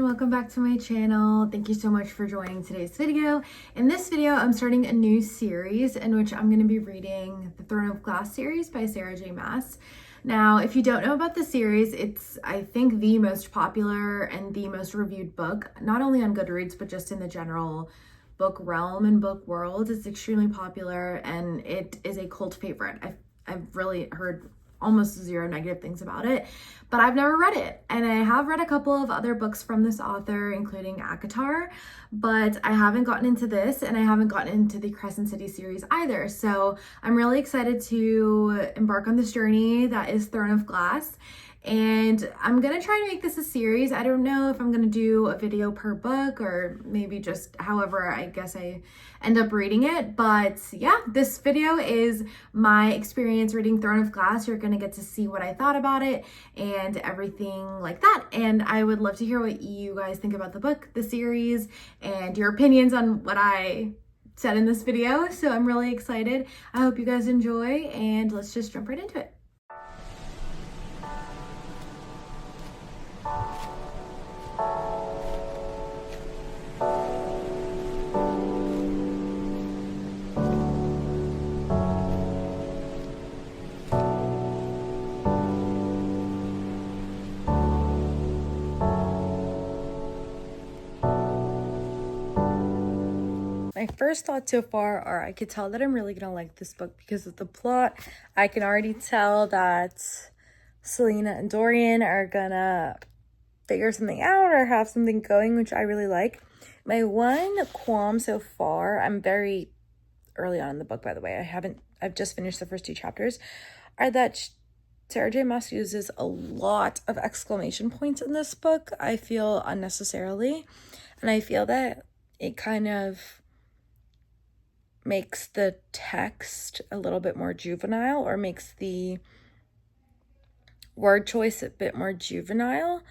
welcome back to my channel. Thank you so much for joining today's video. In this video, I'm starting a new series in which I'm going to be reading the Throne of Glass series by Sarah J Maas. Now, if you don't know about the series, it's, I think, the most popular and the most reviewed book, not only on Goodreads, but just in the general book realm and book world. It's extremely popular and it is a cult favorite. I've really heard almost zero negative things about it, but I've never read it. And I have read a couple of other books from this author, including ACOTAR, but I haven't gotten into this and I haven't gotten into the Crescent City series either. So I'm really excited to embark on this journey that is Throne of Glass. And I'm gonna try to make this a series. I don't know if I'm gonna do a video per book or maybe just however I guess I end up reading it. But yeah, this video is my experience reading Throne of Glass. You're gonna get to see what I thought about it and everything like that. And I would love to hear what you guys think about the book, the series, and your opinions on what I said in this video. So I'm really excited. I hope you guys enjoy, and let's just jump right into it. My first thoughts so far are I could tell that I'm really gonna like this book because of the plot. I can already tell that Selena and Dorian are gonna figure something out or have something going, which I really like. My one qualm so far, I'm very early on in the book, by the way, I've just finished the first two chapters, are that Sarah J Maas uses a lot of exclamation points in this book, I feel unnecessarily, and I feel that it kind of makes the text a little bit more juvenile, or makes the word choice a bit more juvenile,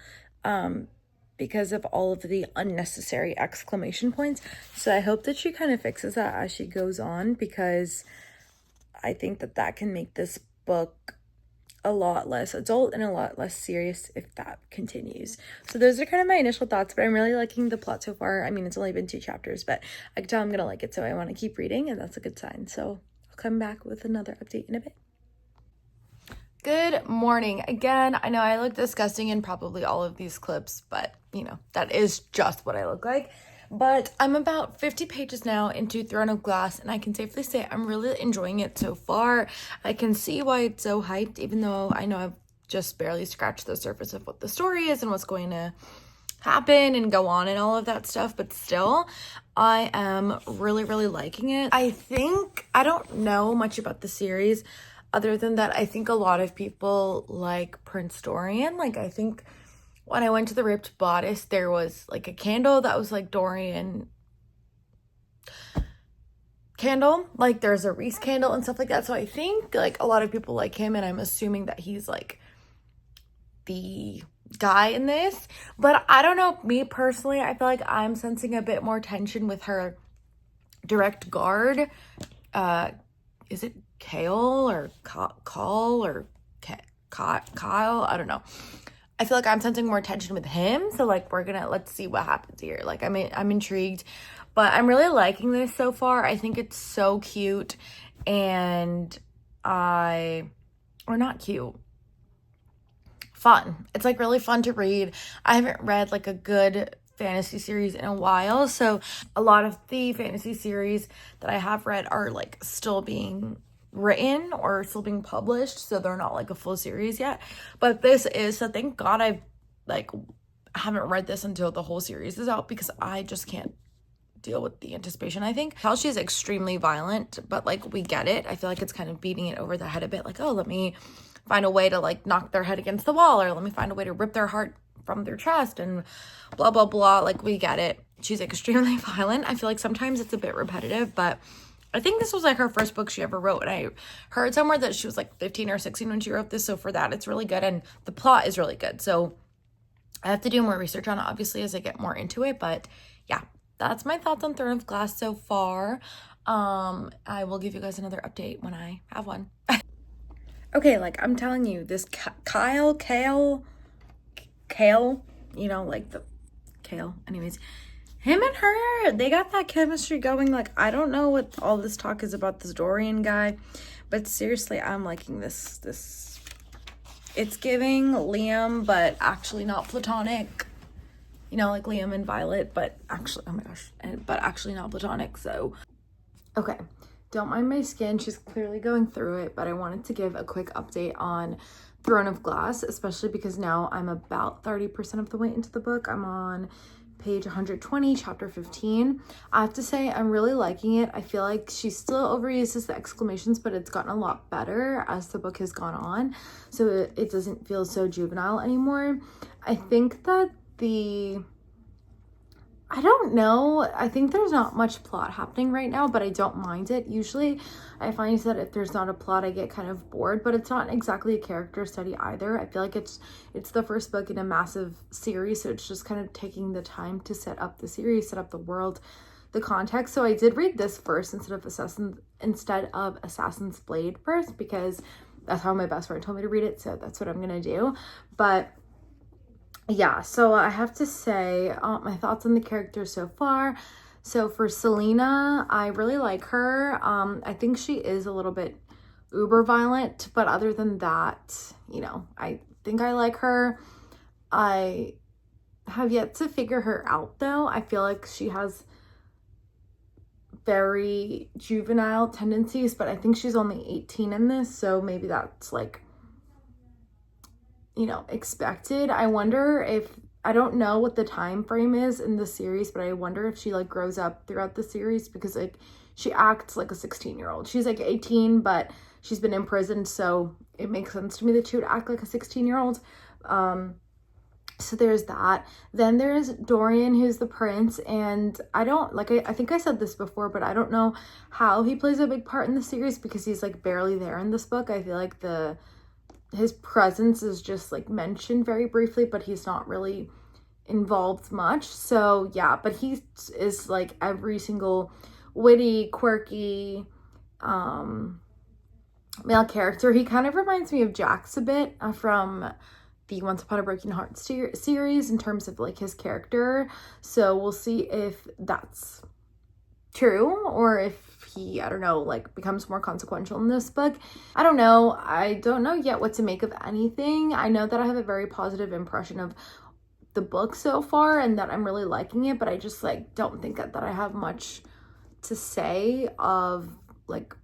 because of all of the unnecessary exclamation points. So I hope that she kind of fixes that as she goes on, because I think that that can make this book a lot less adult and a lot less serious if that continues. So those are kind of my initial thoughts, but I'm really liking the plot so far. I mean, it's only been 2 chapters, but I can tell I'm gonna like it, so I want to keep reading, and that's a good sign. So I'll come back with another update in a bit. Good morning. Again, I know I look disgusting in probably all of these clips, but you know, that is just what I look like. But I'm about 50 pages now into Throne of Glass, and I can safely say I'm really enjoying it so far. I can see why it's so hyped, even though I know I've just barely scratched the surface of what the story is and what's going to happen and go on and all of that stuff, but still, I am really, really liking it. I don't know much about the series other than that I think a lot of people like Prince Dorian. Like, I think when I went to the Ripped Bodice, there was like a candle that was like Dorian candle. Like, there's a Reese candle and stuff like that. So I think like a lot of people like him, and I'm assuming that he's like the guy in this. But I don't know, me personally, I feel like I'm sensing a bit more tension with her direct guard. Is it Kale or Kyle or Kyle? I don't know. I feel like I'm sensing more tension with him. So like, let's see what happens here. Like, I'm intrigued, but I'm really liking this so far. I think it's so cute, and or not cute, fun. It's like really fun to read. I haven't read like a good fantasy series in a while, so a lot of the fantasy series that I have read are like still being written or still being published, so they're not like a full series yet. But this is, so thank God I haven't read this until the whole series is out, because I just can't deal with the anticipation. I think how she's extremely violent, but like, we get it. I feel like it's kind of beating it over the head a bit, like, oh, let me find a way to like knock their head against the wall, or let me find a way to rip their heart from their chest, and blah blah blah. Like, we get it. She's extremely violent. I feel like sometimes it's a bit repetitive, but I think this was like her first book she ever wrote, and I heard somewhere that she was like 15 or 16 when she wrote this, so for that it's really good, and the plot is really good. So I have to do more research on it, obviously, as I get more into it, but yeah, that's my thoughts on Throne of Glass so far. I will give you guys another update when I have one. Okay, like, I'm telling you, this Kale, you know, like the Kale. Anyways, him and her, they got that chemistry going. Like, I don't know what all this talk is about this Dorian guy, but seriously, I'm liking this. It's giving Liam, but actually not platonic. You know, like Liam and Violet, but actually, oh my gosh, but actually not platonic. So, okay, don't mind my skin. She's clearly going through it, but I wanted to give a quick update on Throne of Glass, especially because now I'm about 30% of the way into the book. I'm on page 120, chapter 15. I have to say, I'm really liking it. I feel like she still overuses the exclamations, but it's gotten a lot better as the book has gone on. So it doesn't feel so juvenile anymore. I think that I don't know. I think there's not much plot happening right now, but I don't mind it. Usually I find that if there's not a plot, I get kind of bored, but it's not exactly a character study either. I feel like it's the first book in a massive series, so it's just kind of taking the time to set up the series, set up the world, the context. So I did read this first instead of Assassin's Blade first, because that's how my best friend told me to read it, so that's what I'm gonna do. But yeah, so I have to say my thoughts on the characters so far. So for Selena, I really like her. I think she is a little bit uber violent, but other than that, you know, I think I like her. I have yet to figure her out though. I feel like she has very juvenile tendencies, but I think she's only 18 in this, so maybe that's like, you know, expected. I wonder if, I don't know what the time frame is in the series, but I wonder if she like grows up throughout the series, because like she acts like a 16-year-old. She's like 18, but she's been imprisoned, so it makes sense to me that she would act like a 16-year-old. So there's that. Then there's Dorian, who's the prince, and I don't, like, I think I said this before, but I don't know how he plays a big part in the series, because he's like barely there in this book. I feel like his presence is just like mentioned very briefly, but he's not really involved much. So yeah, but he is like every single witty, quirky male character. He kind of reminds me of Jax a bit from the Once Upon a Broken Heart series in terms of like his character. So we'll see if that's true, or if he, I don't know, like becomes more consequential in this book. I don't know. I don't know yet what to make of anything. I know that I have a very positive impression of the book so far and that I'm really liking it, but I just like don't think that I have much to say of like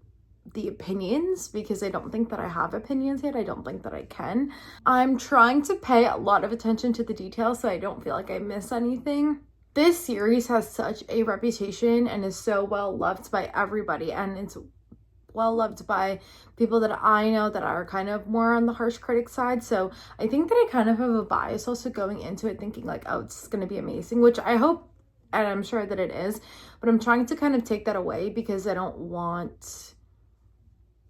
the opinions, because I don't think that I have opinions yet. I don't think that I can. I'm trying to pay a lot of attention to the details so I don't feel like I miss anything. This series has such a reputation and is so well loved by everybody, and it's well loved by people that I know that are kind of more on the harsh critic side. So I think that I kind of have a bias also going into it, thinking like, oh, it's going to be amazing, which I hope and I'm sure that it is, but I'm trying to kind of take that away, because I don't want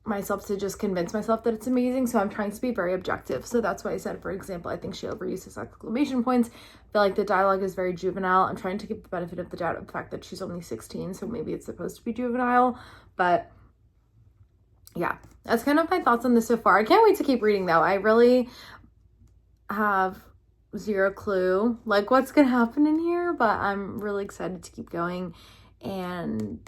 myself to just convince myself that it's amazing. So I'm trying to be very objective. So that's why I said, for example, I think she overuses exclamation points. I feel like the dialogue is very juvenile. I'm trying to give the benefit of the doubt of the fact that she's only 16, so maybe it's supposed to be juvenile. But yeah, that's kind of my thoughts on this so far. I can't wait to keep reading though. I really have zero clue like what's gonna happen in here, but I'm really excited to keep going. And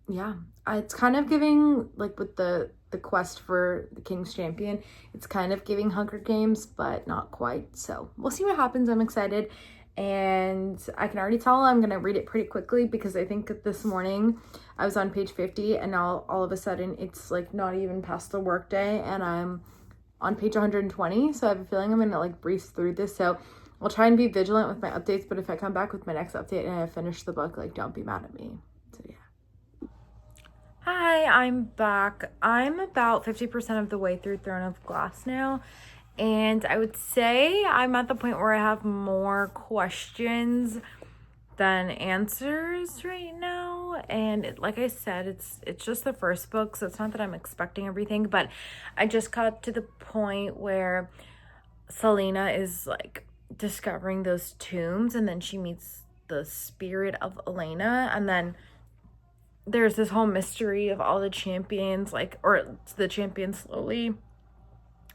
yeah, it's kind of giving, like with the quest for the King's Champion, it's kind of giving Hunger Games, but not quite. So we'll see what happens. I'm excited, and I can already tell I'm gonna read it pretty quickly, because I think this morning I was on page 50 and now all of a sudden it's like not even past the work day and I'm on page 120. So I have a feeling I'm gonna like breeze through this. So I'll try and be vigilant with my updates, but if I come back with my next update and I finish the book, like, don't be mad at me. So yeah. Hi, I'm back. I'm about 50% of the way through Throne of Glass now, and I would say I'm at the point where I have more questions than answers right now. And like I said, it's just the first book, so it's not that I'm expecting everything, but I just got to the point where Selena is like discovering those tombs, and then she meets the spirit of Elena, and then there's this whole mystery of all the champions, like, or the champions slowly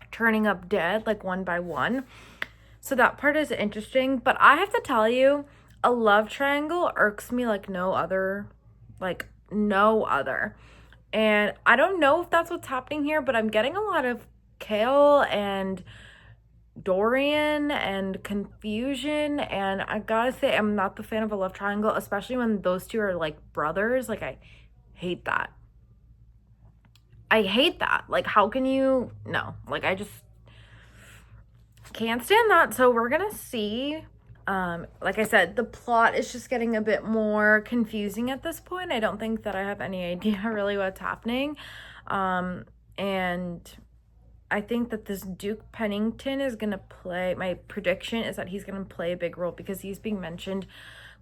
turning up dead, like one by one. So that part is interesting, but I have to tell you, a love triangle irks me like no other, like no other. And I don't know if that's what's happening here, but I'm getting a lot of Chaol and Dorian and confusion, and I gotta say I'm not the fan of a love triangle, especially when those two are like brothers. Like, I hate that. I hate that. Like, how can you? No, like, I just can't stand that. So we're gonna see. Like I said, the plot is just getting a bit more confusing at this point. I don't think that I have any idea really what's happening. And I think that this Duke Pennington is going to play, my prediction is that he's going to play a big role because he's being mentioned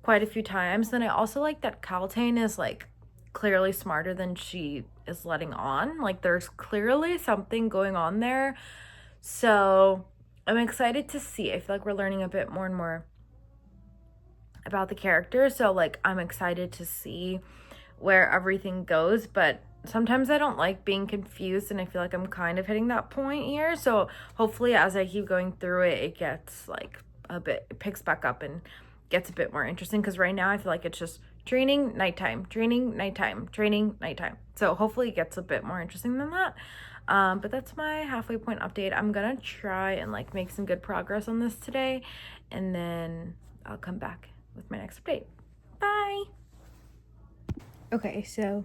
quite a few times. Then I also like that Kaltain is like clearly smarter than she is letting on. Like, there's clearly something going on there. So I'm excited to see. I feel like we're learning a bit more and more about the characters. So like, I'm excited to see where everything goes, but sometimes I don't like being confused, and I feel like I'm kind of hitting that point here. So hopefully as I keep going through it, it gets like it picks back up and gets a bit more interesting, because right now I feel like it's just training, nighttime, training, nighttime, training, nighttime. So hopefully it gets a bit more interesting than that. But that's my halfway point update. I'm gonna try and like make some good progress on this today, and then I'll come back with my next update. Bye. Okay, so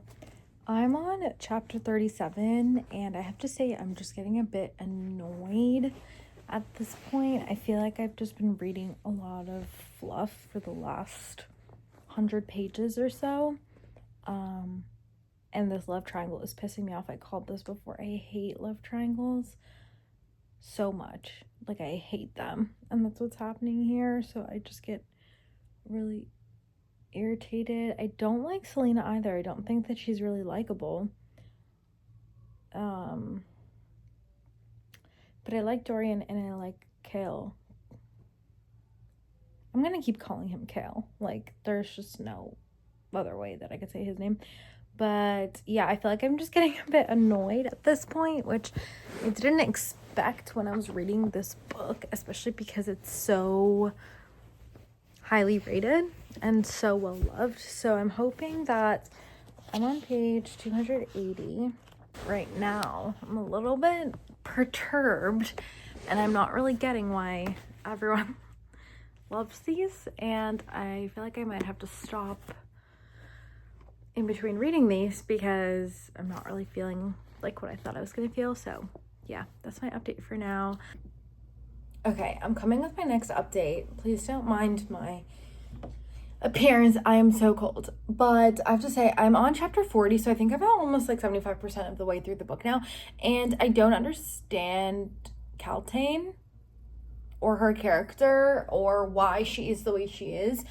I'm on chapter 37, and I have to say I'm just getting a bit annoyed at this point. I feel like I've just been reading a lot of fluff for the last 100 pages or so. And this love triangle is pissing me off. I called this before. I hate love triangles so much. Like, I hate them. And that's what's happening here. So I just get really irritated. I don't like Selena either. I don't think that she's really likable. But I like Dorian and I like Chaol. I'm gonna keep calling him Chaol. Like, there's just no other way that I could say his name. But yeah, I feel like I'm just getting a bit annoyed at this point, which I didn't expect when I was reading this book, especially because it's so highly rated and so well loved. So I'm hoping that I'm on page 280 right now. I'm a little bit perturbed, and I'm not really getting why everyone loves these, and I feel like I might have to stop in between reading these because I'm not really feeling like what I thought I was gonna feel. So yeah, that's my update for now. Okay, I'm coming with my next update. Please don't mind my appearance. I am so cold, but I have to say I'm on chapter 40, so I think I'm almost like 75% of the way through the book now, and I don't understand Kaltain or her character or why she is the way she is.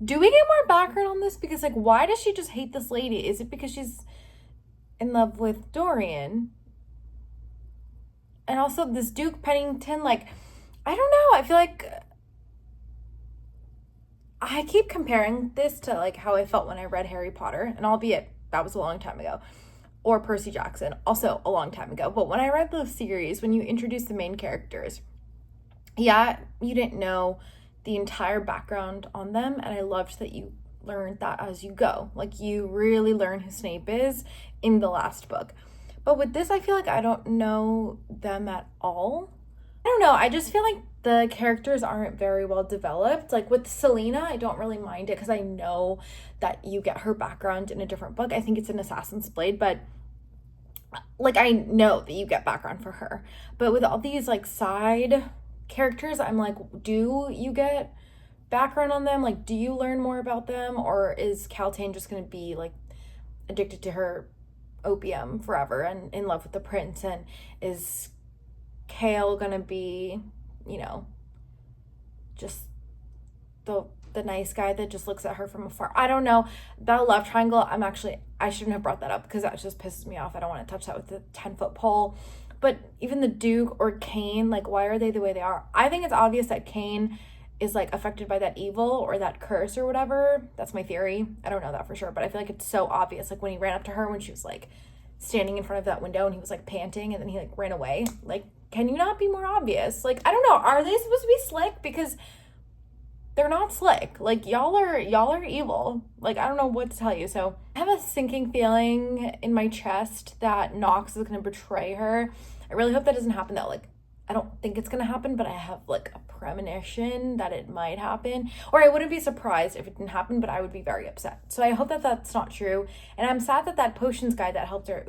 Do we get more background on this? Because like, why does she just hate this lady? Is it because she's in love with Dorian? And also this Duke Pennington, like, I don't know. I feel like I keep comparing this to like how I felt when I read Harry Potter, and albeit that was a long time ago, or Percy Jackson, also a long time ago. But when I read the series, when you introduce the main characters, yeah, you didn't know the entire background on them, and I loved that you learned that as you go. Like, you really learn who Snape is in the last book. But with this, I feel like I don't know them at all. I don't know, I just feel like the characters aren't very well developed. Like with Selena, I don't really mind it because I know that you get her background in a different book. I think it's in Assassin's Blade, but like, I know that you get background for her. But with all these like side characters, I'm like, do you get background on them? Like, do you learn more about them, or is Kaltain just gonna be like addicted to her opium forever and in love with the prince? And is Chaol gonna be, you know, just the nice guy that just looks at her from afar? I don't know. That love triangle, I shouldn't have brought that up because that just pisses me off. I don't want to touch that with the 10-foot pole. But even the Duke or Cain, like, why are they the way they are? I think it's obvious that Cain is like affected by that evil or that curse or whatever. That's my theory. I don't know that for sure, but I feel like it's so obvious. Like when he ran up to her when she was like standing in front of that window and he was like panting, and then he like ran away. Like, can you not be more obvious? Like, I don't know, are they supposed to be slick? Because they're not slick. Like, y'all are evil. Like, I don't know what to tell you. So I have a sinking feeling in my chest that Knox is gonna betray her. I really hope that doesn't happen though. Like, I don't think it's gonna happen, but I have like a premonition that it might happen. Or I wouldn't be surprised if it didn't happen, but I would be very upset. So I hope that that's not true. And I'm sad that that potions guy that helped her,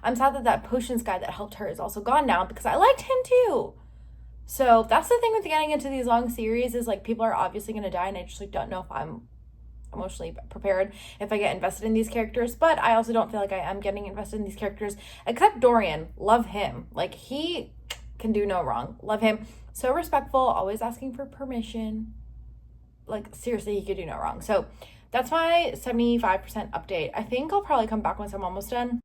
I'm sad that that potions guy that helped her is also gone now, because I liked him too. So that's the thing with getting into these long series, is like people are obviously going to die, and I just like don't know if I'm emotionally prepared if I get invested in these characters. But I also don't feel like I am getting invested in these characters, except Dorian. Love him. Like, he can do no wrong. Love him. So respectful, always asking for permission. Like, seriously, he could do no wrong. So that's my 75% update. I think I'll probably come back once I'm almost done.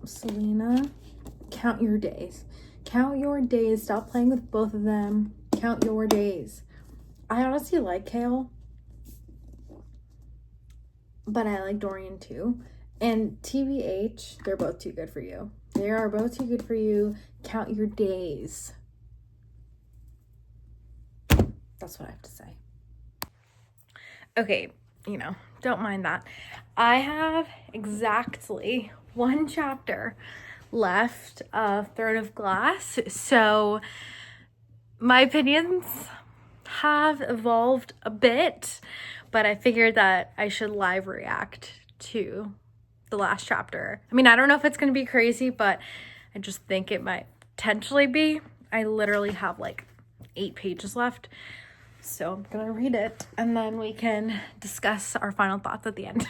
Selena, count your days. Count your days. Stop playing with both of them. Count your days. I honestly like Chaol, but I like Dorian too. And TBH, they're both too good for you. They are both too good for you. Count your days. That's what I have to say. Okay, you know, don't mind that. I have exactly one chapter left of Throne of Glass, so my opinions have evolved a bit, but I figured that I should live react to the last chapter. I mean, I don't know if it's gonna be crazy, but I just think it might potentially be. I literally have like 8 pages left, so I'm gonna read it and then we can discuss our final thoughts at the end.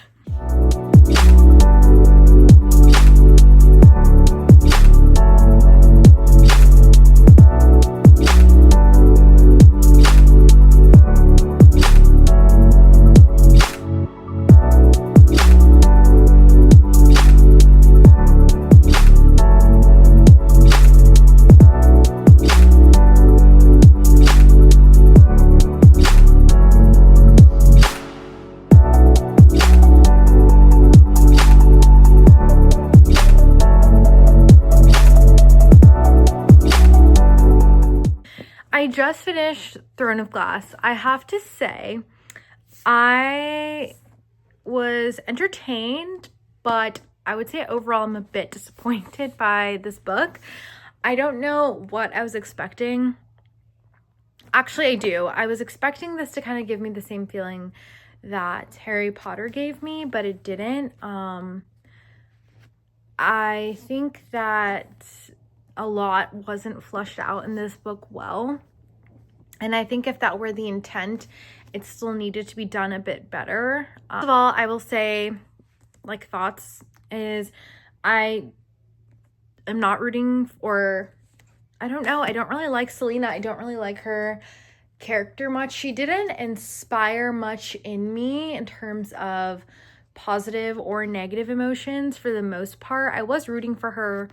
I just finished Throne of Glass. I have to say, I was entertained, but I would say overall I'm a bit disappointed by this book. I don't know what I was expecting. Actually, I do. I was expecting this to kind of give me the same feeling that Harry Potter gave me, but it didn't. I think that a lot wasn't fleshed out in this book well. And I think if that were the intent, it still needed to be done a bit better. First of all, I will say, like, thoughts is I am not rooting for, I don't know, I don't really like Selena. I don't really like her character much. She didn't inspire much in me in terms of positive or negative emotions for the most part. I was rooting for her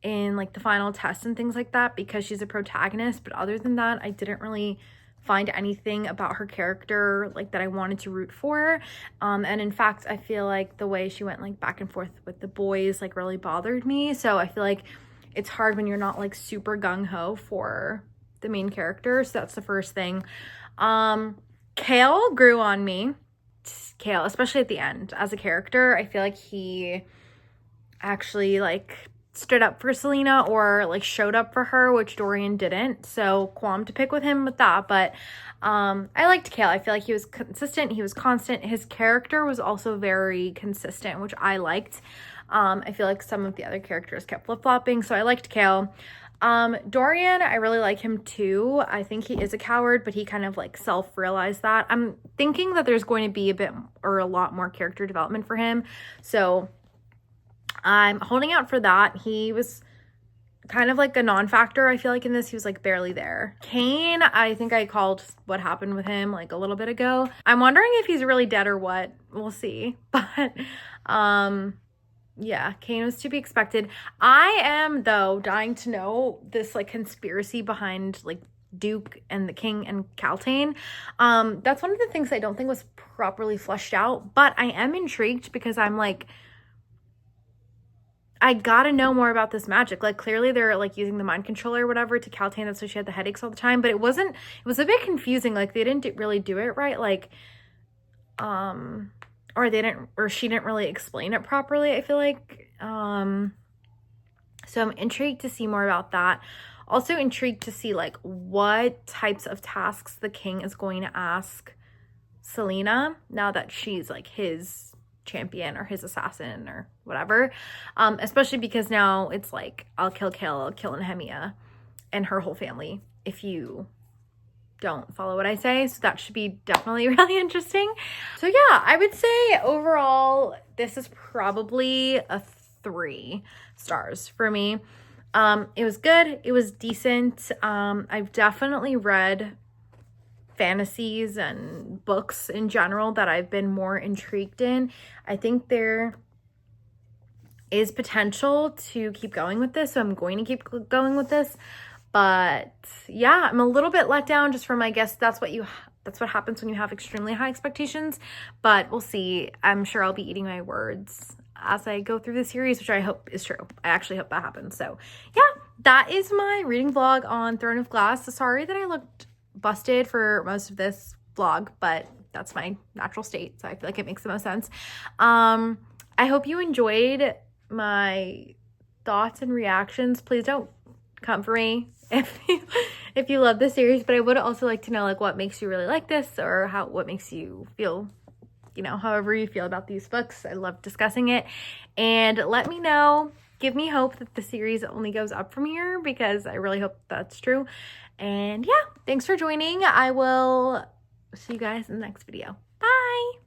in like the final test and things like that because she's a protagonist, but other than that, I didn't really find anything about her character like that I wanted to root for. And in fact, I feel like the way she went like back and forth with the boys like really bothered me. So I feel like it's hard when you're not like super gung-ho for the main character. So that's the first thing. Chaol grew on me. Chaol, especially at the end as a character, I feel like he actually like stood up for Selena or like showed up for her, which Dorian didn't. So qualm to pick with him with that. But I liked Chaol. I feel like he was consistent. He was constant. His character was also very consistent, which I liked. I feel like some of the other characters kept flip-flopping, so I liked Chaol. Dorian, I really like him too. I think he is a coward, but he kind of like self-realized that. I'm thinking that there's going to be a lot more character development for him. So I'm holding out for that. He was kind of like a non-factor, I feel like, in this. He was like barely there. Cain, I think I called what happened with him like a little bit ago. I'm wondering if he's really dead or what. We'll see. But yeah, Cain was to be expected. I am, though, dying to know this like conspiracy behind like Duke and the King and Kaltain. That's one of the things I don't think was properly fleshed out, but I am intrigued because I'm like, I gotta know more about this magic. Like, clearly they're like using the mind control or whatever to Kaltain. That's why she had the headaches all the time. But it was a bit confusing. Like, they didn't really do it right. Like, or she didn't really explain it properly, I feel like. So I'm intrigued to see more about that. Also intrigued to see like what types of tasks the king is going to ask Selena now that she's like his champion or his assassin or whatever. Especially because now it's like, I'll kill Chaol, I'll kill Nehemia and her whole family if you don't follow what I say. So that should be definitely really interesting. So yeah, I would say overall this is probably a 3 stars for me. It was good, it was decent. I've definitely read fantasies and books in general that I've been more intrigued in. I think there is potential to keep going with this, so I'm going to keep going with this. But yeah, I'm a little bit let down just from, I guess that's what happens when you have extremely high expectations. But we'll see. I'm sure I'll be eating my words as I go through the series, which I hope is true. I actually hope that happens. So yeah, that is my reading vlog on Throne of Glass. So sorry that I looked busted for most of this vlog, but that's my natural state, so I feel like it makes the most sense. I hope you enjoyed my thoughts and reactions. Please don't come for me if you love this series, but I would also like to know like what makes you really like this, or what makes you feel, you know, however you feel about these books. I love discussing it, and let me know. Give me hope that the series only goes up from here, because I really hope that's true. And yeah, thanks for joining. I will see you guys in the next video. Bye!